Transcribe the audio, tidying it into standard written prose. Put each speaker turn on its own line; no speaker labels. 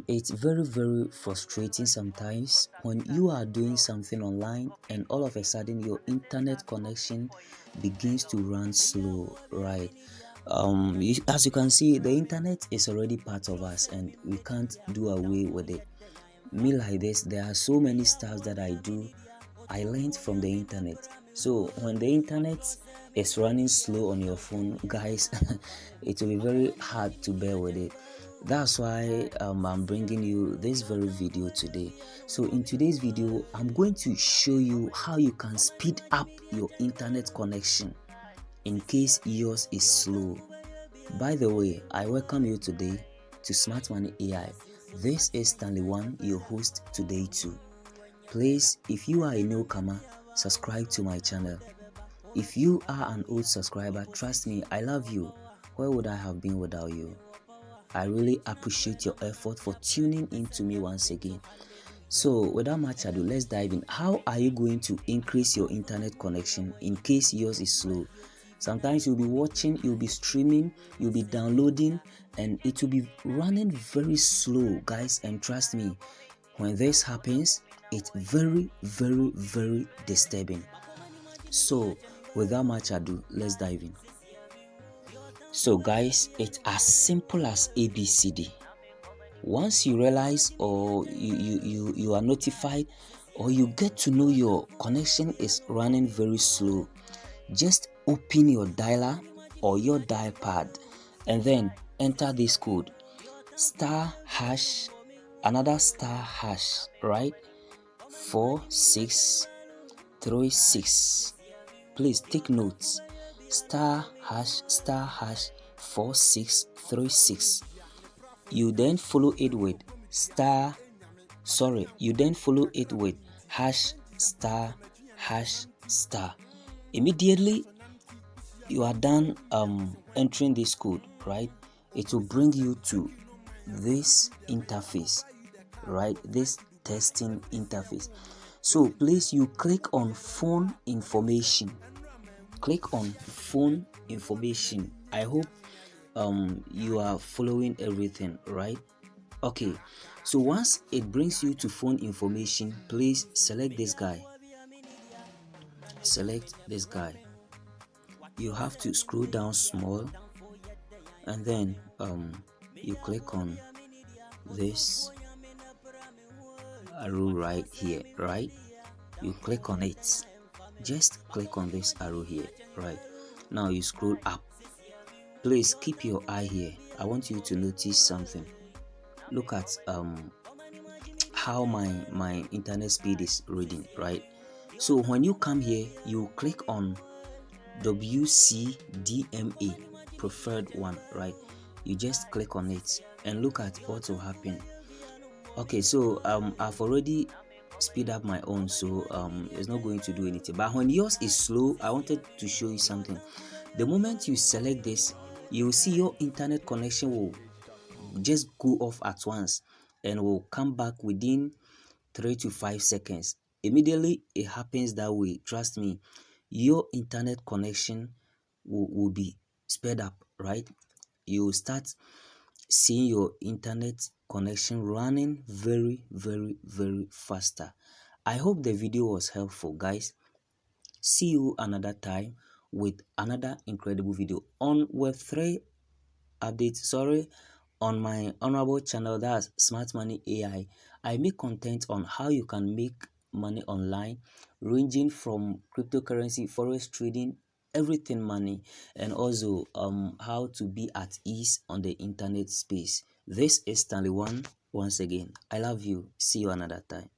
It's very frustrating sometimes when you are doing something online and all of a sudden your internet connection begins to run slow, right? As you can see, the internet is already part of us and we can't do away with it. Me like this, there are so many stuff that I do I learned from the internet. So when the internet is running slow on your phone, guys, it will be very hard to bear with it. That's why I'm bringing you this very video today. So in today's video, I'm going to show you how you can speed up your internet connection in case yours is slow. By the way, I welcome you today to Smart Money AI. This is Stanley One, your host today too. Please, if you are a newcomer, subscribe to my channel. If you are an old subscriber, trust me, I love you. Where would I have been without you? I really appreciate your effort for tuning in to me once again. So, without much ado, let's dive in. How are you going to increase your internet connection in case yours is slow? Sometimes you'll be watching, you'll be streaming, you'll be downloading, and it will be running very slow, guys. And trust me, when this happens, it's very disturbing. So, without much ado, let's dive in. So, guys, it's as simple as ABCD. Once you realize or you are notified or you get to know your connection is running very slow, just open your dialer or your dial pad and then enter this code star hash another star hash, right? 4636. Please take notes. Star hash 4636. You then follow it with hash star hash star. Immediately you are done entering this code, right? It will bring you to this interface, right? This testing interface. So please, you click on phone information. Click on phone information. I hope you are following everything, right? Okay, so once it brings you to phone information, please select this guy. You have to scroll down small and then you click on this arrow right here, right? You click on it. Just click on this arrow here, right? Now you scroll up. Please keep your eye here. I want you to notice something. Look at how my internet speed is reading, right? So when you come here, you click on WCDMA preferred one, right? You just click on it and look at what will happen. Okay, so I've already speed up my own, so it's not going to do anything. But when yours is slow, I wanted to show you something. The moment you select this, you will see your internet connection will just go off at once and will come back within 3 to 5 seconds. Immediately it happens that way. Trust me, your internet connection will be sped up, right? You will start seeing your internet connection running very faster. I hope the video was helpful, guys. See you another time with another incredible video on Web3 updates. On my honorable channel, that's Smart Money AI. I make content on how you can make money online, ranging from cryptocurrency, forex trading, everything money, and also how to be at ease on the internet space. This is Stanley One once again. I love you. See you another time.